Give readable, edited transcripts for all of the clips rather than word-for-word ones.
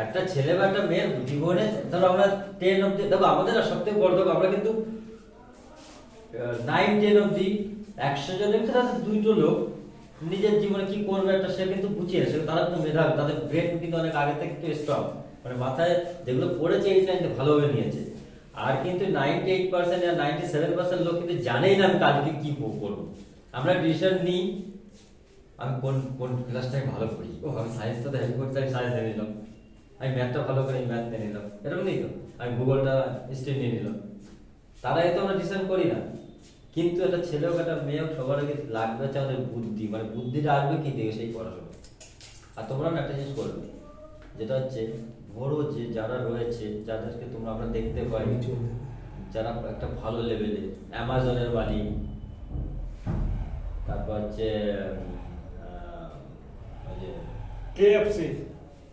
একটা ছেলে বা একটা মেয়ের জীবনে ধরো আমরা 10 অব্দি, দেখো আমাদের না সবথেকে বড় দেখো আমরা কিন্তু 9-10 অব্দি 100 জনের ভিতরে আছে দুইটো লোক নিজের জীবনে কি করবে একটা সে কিন্তু বুঝিয়ে সে, তারা কিন্তু মেধাবী, তাদের ব্রেন কিন্তু অনেক আগে থেকে একটু স্ট্রং, মানে মাথায় যেগুলো পড়েছে এই টাইমে ভালোভাবে নিয়েছে। আর কিন্তু 98% আর 97% লোক কিন্তু জানেই না আমি কালকে কি করবো। আমরা ডিসিশন নিই আমি কোন কোন ক্লাসটাই ভালো করি, ও আমি সায়েন্সটা হেল্প করতে আমি সায়েন্স নিয়ে নিলাম, আমি ম্যাথটা ভালো করি ম্যাথ নিয়ে নিলাম, এরকম নেই তো আমি ভূগোলটা স্ট্রিম নিয়ে নিলাম। তারা এত আমরা ডিসিশন করি না। কিন্তু একটা ছেলে হোক একটা মেয়ে হোক সবার আগে লাগবে হচ্ছে আমাদের বুদ্ধি, মানে বুদ্ধিটা আসবে কি দিয়ে সেই পড়াশোনা। আর তোমরা না একটা জিনিস করবে যেটা হচ্ছে বড় যে যারা রয়েছে যাদেরকে তোমরা আমরা দেখতে পাই যারা একটা ভালো লেভেলে অ্যামাজনের মালিক, তারপর হচ্ছে ওই যে কেএফসি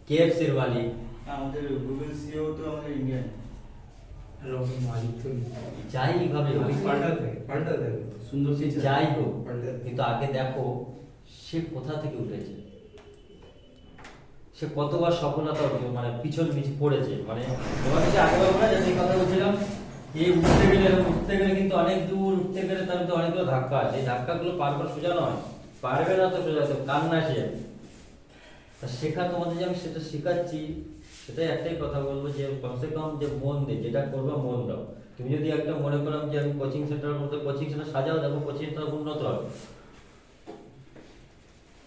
কেএফসির মালিক, আমাদের গুগল সিও তো আমাদের ইন্ডিয়ান। এরকম মালিক তো যাই ভাবে হোক, পাল্টাতে সুন্দর কিছু যাই হোক, পাল্টাতে। কিন্তু আগে দেখো সে কোথা থেকে উঠেছে, সে কতবার সফলতা মানে পিছন পিছু পড়েছে, মানে তোমার কাছে আগে বলবো না যে কথা বলছিলাম এই উঠতে গেলে কিন্তু অনেক দূর উঠতে গেলে তার মধ্যে অনেকগুলো ধাক্কা আছে, এই ধাক্কাগুলো পারবার সোজা নয়, পারবে না তো সোজা, তো কান্না সে। তা শেখা তোমাদের যে আমি সেটা শেখাচ্ছি, সেটাই একটাই কথা বলবো যে কমসে কম যে মন দে, যেটা করবো মন দাও। তুমি যদি একটা মনে করো যে আমি কোচিং সেন্টারের মধ্যে কোচিং সেন্টার সাজাও, দেখো কোচিং সেন্টার উন্নত হবে।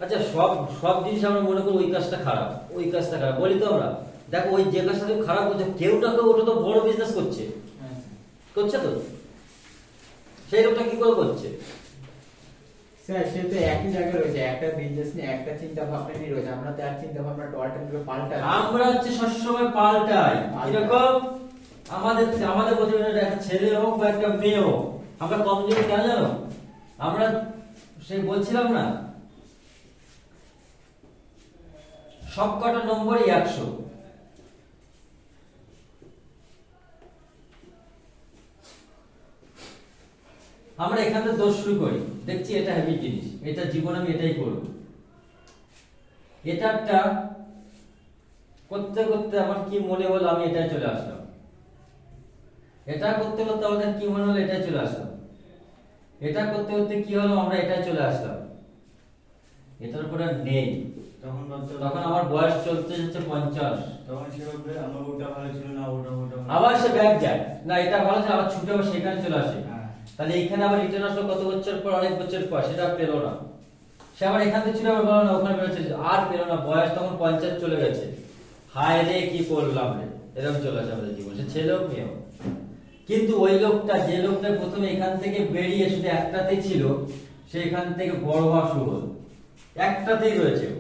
আচ্ছা সব সব জিনিস আমরা মনে করি ওই কাজটা খারাপ, ওই কাজটা খারাপ বলি তো আমরা, দেখো ওই যে কাজটা তুমি খারাপ করছো কেউ না কেউ ওটা তো বড় বিজনেস করছে, করছে তো সেই লোকটা কি করে করছে? স্যার সে তো একই জায়গায় রয়েছে, একটা বিজনেস নিয়ে একটা চিন্তা ভাবনা নিয়ে রয়েছে, আমরা তো এক চিন্তা ভাবনাটা অল্টারনেটিভ পাল্টাই। আমরা হচ্ছে সবসময় পাল্টাই, কিরকম আমাদের আমাদের প্রতিবেদনের একটা ছেলে হোক বা একটা মেয়ে হোক, আমরা কমজোরি কেন জানো? আমরা সেই বলছিলাম না সব কটা নম্বরই 100, আমরা এখান থেকে দোষ শুরু করি, দেখছি এটা হেভি জিনিস, এটা জীবন আমি এটাই করব, এটাটা করতে করতে আমার কি মনে হলো আমি এটাই চলে আসলাম, এটা করতে করতে আমাদের কি মনে হলো এটাই চলে আসলাম, এটা করতে করতে কি হলো আমরা এটাই চলে আসলাম, এটার উপরে আর নেই। তখন ভাবতে হবে- তখন আমার বয়স চলতে যাচ্ছে 50, তখন সে ভাববে আমার ওটা ভালো ছিল না, ওটা ওটা ভালো। আবার সে ব্যাক যায়, না এটা ভালো ছিল, আবার ছুটে আবার সেখানে চলে আসে। হ্যাঁ। তাহলে এখানে আবার রিটার্ন আসলো কত বছর পর, অনেক বছর পর, সেটা আর পেলো না। সে আবার এখান থেকে ছিল আবার বলো না ওখানে বেরোচ্ছে, আর পেলো না, বয়স তখন 50 চলে গেছে, হায় রে কি করলাম রে, এরকম চলে আসে আমাদের জীবন, সে ছেলে হোক মেয়ে হোক। কিন্তু ওই লোকটা যে লোকটা প্রথমে এখান থেকে বেরিয়ে শুধু একটাতেই ছিল, সে এখান থেকে বড় হওয়া শুরু হলো, একটাতেই রয়েছে ও।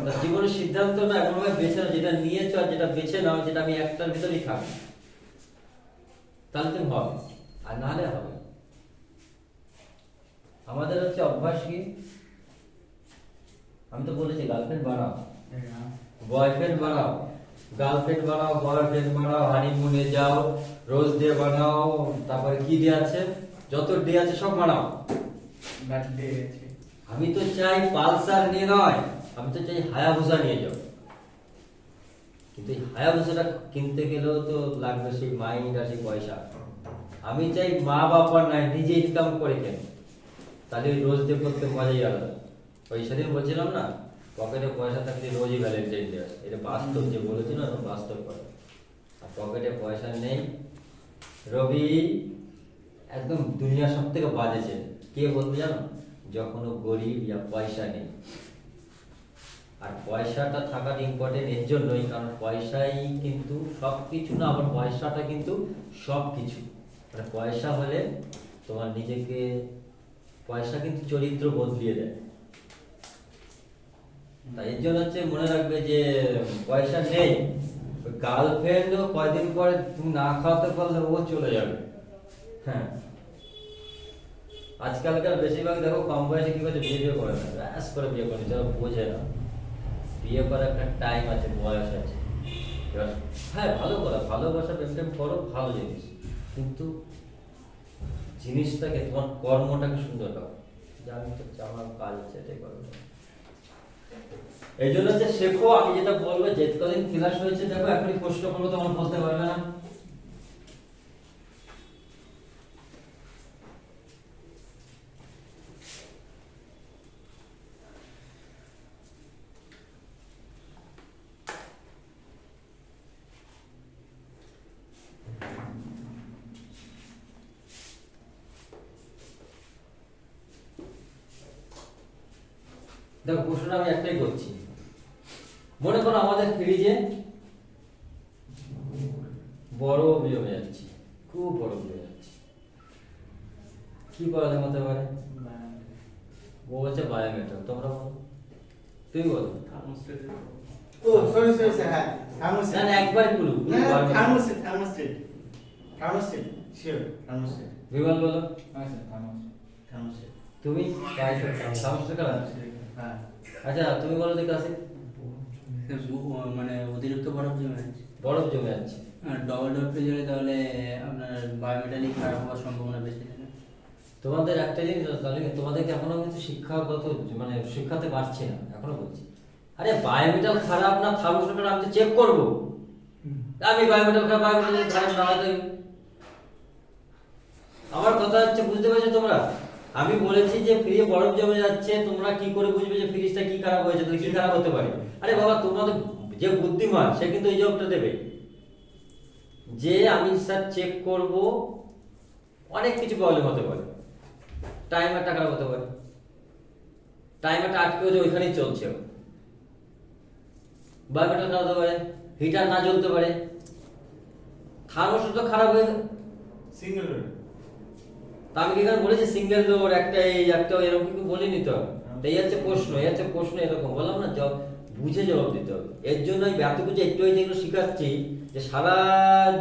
তার জীবনের সিদ্ধান্ত না এমন ভাবে বেছে নাও, যেটা নিয়েছো আর যেটা বেছে নাও, যেটা আমি একটার ভিতরেই থাকবো, তাহলে তুমি হবে, আর না হলে হবে। আমাদের হচ্ছে অভ্যাস কি, আমি তো বলেছি গার্লফ্রেন্ড বানাও, বয়ফ্রেন্ড বানাও, গার্লফ্রেন্ড বানাও, বয়ফ্রেন্ড বানাও, হানিমুনে যাও, রোজ ডে বানাও, তারপরে কি ডে আছে, যত ডে আছে সব বানাও। বার্থডে আছে। আমি তো চাই পালসার নিয়ে নয়, আমি তো চাই হায়াবুসা নিয়ে যাও। কিন্তু এই হায়াবুসাটা কিনতে গেলেও তো লাগবে সেই মাইন্ড আর সেই পয়সা। আমি চাই মা বাবার নাই, নিজে ইনকাম করে কেন, তাহলে ওই রোজ ডে করতে মজাই আলাদা। ওই সেদিন বলছিলাম না পকেটে পয়সা থাকলে রোজই ভ্যালেন্টাইন ডে আসে, এটা বাস্তব, যে বলেছি না বাস্তব কথা। আর পকেটে পয়সা নেই, রবি একদম দুনিয়ার সব থেকে বাজে ছেলে। কে বলতে জানো? যখন ও গরিব ইয়া পয়সা নেই। আর পয়সাটা থাকার ইম্পর্টেন্ট এর জন্যই, কারণ পয়সাই কিন্তু সবকিছু না, আবার পয়সাটা কিন্তু সবকিছু। মানে পয়সা হলে তোমার নিজেকে, পয়সা কিন্তু চরিত্র বদলিয়ে দেয়। তাই এর জন্য হচ্ছে মনে রাখবে যে পয়সা নেই, গার্লফ্রেন্ডও কয়দিন পরে তুমি না খাওয়াতে পারলে ও চলে যাবে। হ্যাঁ, আজকালকার বেশিরভাগ দেখো কম বয়সে কি করছে, বিয়ে করে না, ব্যাস করে বিয়ে করে, যারা বোঝে না বিয়ে করার একটা টাইম আছে, বয়স আছে। এবার হ্যাঁ ভালো করা, ভালোবাসা প্রেম করো, ভালো জিনিস, কিন্তু জিনিসটাকে তোমার কর্মটাকে সুন্দর করো, যে আমি তো আমার কাজ আছে এটাই করবো। এই জন্য হচ্ছে শেখো, আমি যেটা বলবো যে কদিন ক্লাস হয়েছে দেখো, এখনই প্রশ্ন করবো তখন বলতে পারবে না। দেখো প্রশ্নটা আমি একটাই করছি, মনে করো আমাদের ফ্রিজে বরফ জমে যাচ্ছে, খুব বরফ জমে যাচ্ছে, কি করা হতে পারে? ও বলছে বায়োমেটাল, তোমরা বলো, তুমি বলো। ও সরি সরি স্যার, হ্যাঁ না থার্মোস্টেট। না একবার বলো, thermostat thermostat thermostat sure thermostat Bimal বলো। হ্যাঁ স্যার থার্মোস্টেট। থার্মোস্টেট তুমি সমস্যা কারণ, হ্যাঁ আচ্ছা তুমি বলো দেখে আসি। মানে অতিরিক্ত বরফ জমে আছে বরফ জমে যাচ্ছে, আর ডবল ডোর ফ্রিজ হলে তাহলে আপনার বায়োমেটালিক খারাপ হওয়ার সম্ভাবনা বেশি থাকে। তোমাদের একটা জিনিস, তাহলে তোমাদেরকে এখনো কিন্তু শিক্ষাগত মানে শিক্ষাতে পারছি না, এখনো বলছি আরে বায়োমেটাল খারাপ না থার্মোস্টেট আমি তো চেক করবো, আমি বায়োমেটাল খারাপ, বায়োমেটাল খারাপ না হয় আমার কথা হচ্ছে, বুঝতে পেরেছো তোমরা? আমি বলেছি যে ফ্রিজে বরফ জমে যাচ্ছে, তোমরা কি করে বুঝবে যে ফ্রিজটা কি খারাপ হয়েছে, তাহলে কি খারাপ হতে পারে? আরে বাবা তোমাদের যে বুদ্ধিমান সে কিন্তু এই জবাবটা দেবে যে আমি স্যার চেক করব, অনেক কিছু প্রবলেম হতে পারে, টাইমারটা খারাপ হতে পারে, টাইমারটা আটকে হচ্ছে ওইখানেই চলছে, বায়োমেটাল খারাপ হতে পারে, হিটার না জ্বলতে পারে, থার্মোস্টেট তো খারাপ হয়ে সিঙ্গেল রোড। তা আমি কি এখানে বলেছি সিঙ্গেল ডোর একটা এই একটা এরকম কিছু বলিনি তো। এই হচ্ছে প্রশ্ন, এই হচ্ছে প্রশ্ন, এরকম বললাম না, জব বুঝে জবাব দিতে হবে। এর জন্য আমি এত কিছু একটু যেগুলো শিখাচ্ছি, যে সারা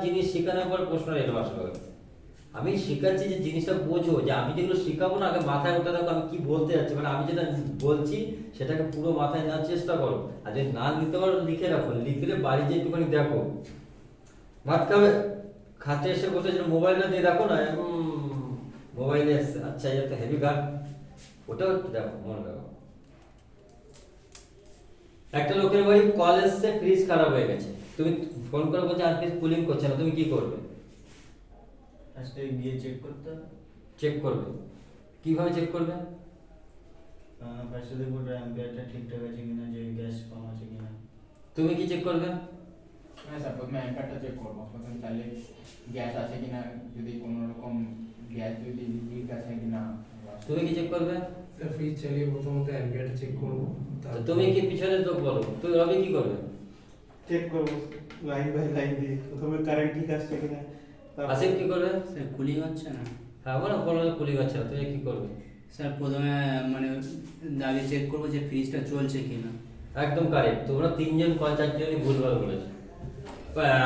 জিনিস শেখানোর পর প্রশ্ন এলো আসলে আমি শিখাচ্ছি যে জিনিসটা বোঝো, যে আমি যেগুলো শিখাবো না আগে মাথায় ওঠা দেখো আমি কি বলতে যাচ্ছি, মানে আমি যেটা বলছি সেটাকে পুরো মাথায় নেওয়ার চেষ্টা করো, আর যদি না নিতে পারো লিখে রাখো, লিখলে বাড়ি যে একটুখানি দেখো, ভাত খাবে খাতে এসে বসে মোবাইলটা দিয়ে দেখো না, মোবাইলে আচ্ছা এটা তো হেভি গান, ওটাও একটু দেখো, মনে রাখো। একটা লোকের বাড়ি কল এসছে, ফ্রিজ খারাপ হয়ে গেছে, তুমি ফোন করে বলছো আর ফ্রিজ কুলিং করছে না, তুমি কি করবে? ফার্স্টে গিয়ে চেক করতে হবে। চেক করবে, কিভাবে চেক করবে? ফার্স্টে দেখবো অ্যাম্পিয়ারটা ঠিকঠাক আছে কিনা, যে গ্যাস কম আছে কিনা। তুমি কি চেক করবে? হ্যাঁ স্যার প্রথমে অ্যাঙ্কারটা চেক করবো, প্রথমে তাহলে গ্যাস আছে কিনা, যদি কোনো রকম গ্যাস যদি লিক আছে কিনা। তুমি কি চেক করবে? ফ্রিজ চালিয়ে প্রথমত অ্যাম্পিয়ারটা চেক করবো, তো তুমি কি পিছনে তো বলো, তুমি রবি কি করবে? চেক করব লাইন বাই লাইন দিয়ে, প্রথমে কারেন্ট ঠিক আসছে কিনা। আসিফ কি করবে? স্যার কুলিং হচ্ছে না। হ্যাঁ বলো, বলো কুলিং হচ্ছে না, তুমি কি করবে? স্যার প্রথমে মানে আগে চেক করবো যে ফ্রিজটা চলছে কিনা। একদম কারেক্ট, তোমরা তিনজন চারজনই ভুলভাল বলেছো।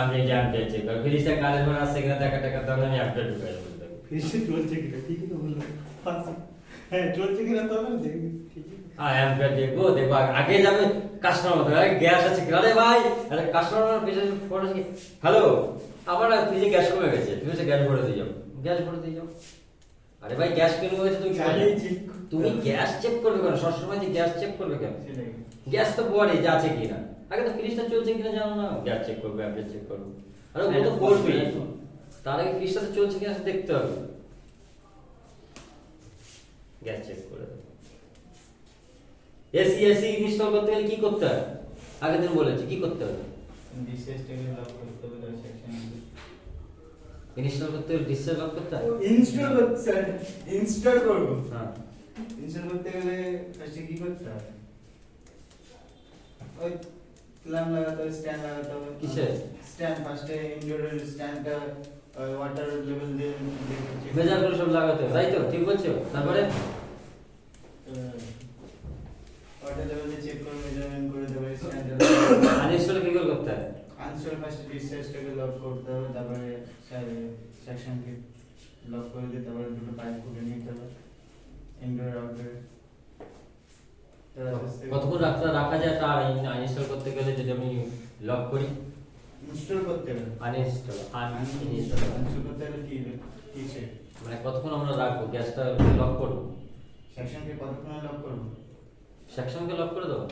আমি জানতে চেক কর ফ্রিজটা কারেন্ট মানে আসছে কিনা দেখা টাকা, তাহলে আমি আপডেট ঢুকাই দেবো। ফ্রিজে চলছে কিনা, ঠিকই তো বললাম। হ্যাঁ চলছে কিনা তো আমি দেখি, ঠিকই। হ্যাঁ অ্যাম্পিয়ার দেখবো, দেখবো আগে যাবে কাস্টমার মতো, আরে গ্যাস আছে কিনা, আরে ভাই আরে কাস্টমার পেছনে ফোন আছে, হ্যালো আমার ফ্রিজে গ্যাস কমে গেছে, তুমি হচ্ছে গ্যাস ভরে দিয়ে যাও, গ্যাস ভরে দিয়ে যাও। আরে ভাই গ্যাস কেন হয়েছে তুমি চালিয়ে check তুমি গ্যাস চেক করবে কেন সবসময়, যে গ্যাস চেক করবে কেন? সেটাই। গ্যাস তো বলে যে আছে কিনা, আগে তো ফ্রিজটা চলছে কিনা জানো না, গ্যাস চেক করবে, অ্যাম্পিয়ার চেক করবে, আরে ও তো করবে, তার আগে ফ্রিজটা তো চলছে কিনা সেটা দেখতে হবে, গ্যাস চেক করে দেবে। এসি এসি ইনস্টল করতে গেলে কি করতে হবে? আগের দিন বলেছি কি করতে হবে, ডিসএসটাকে লক করতে হবে, তার সেকশন ইনস্টল করতে গেলে ডিসপ্লে লক করতে হবে। ইনস্টল করতে স্যার, ইনস্টল করব। হ্যাঁ ইনস্টল করতে গেলে ফার্স্টে কি করতে হবে? ওই ক্ল্যাম্প লাগাতে হবে, স্ট্যান্ড লাগাতে হবে। কিসে? স্ট্যান্ড, ফার্স্টে ইনডোরের স্ট্যান্ডটা ওয়াটার লেভেল দিয়ে মেজার করে সব লাগাতে হবে, তাই তো ঠিক বলছো? তারপরে ওয়াটার লেভেল দিয়ে চেক করে মেজারমেন্ট করে দেবে স্ট্যান্ডার্ড। আনইনস্টল কি করে করতে হবে? আনস্টল ফার্স্টে ডিসচার্জটাকে লক করতে হবে, তারপরে সেকশনকে লক করে দিয়ে তারপরে দুটো পাইপ খুলে নিতে হবে ইনডোর আউটডোর। কতক্ষণ রাখা যায় তার আনইনস্টল করতে গেলে, যদি আমি লক করি? ইনস্টল করতে হবে। আনইনস্টল ইনস্টল করতে হলে কি কিসে মানে কতক্ষণ আমরা রাখবো গ্যাসটা লক করবো? সেকশনকে কতক্ষণ লক করবো? সেকশনকে লক করে দেবো?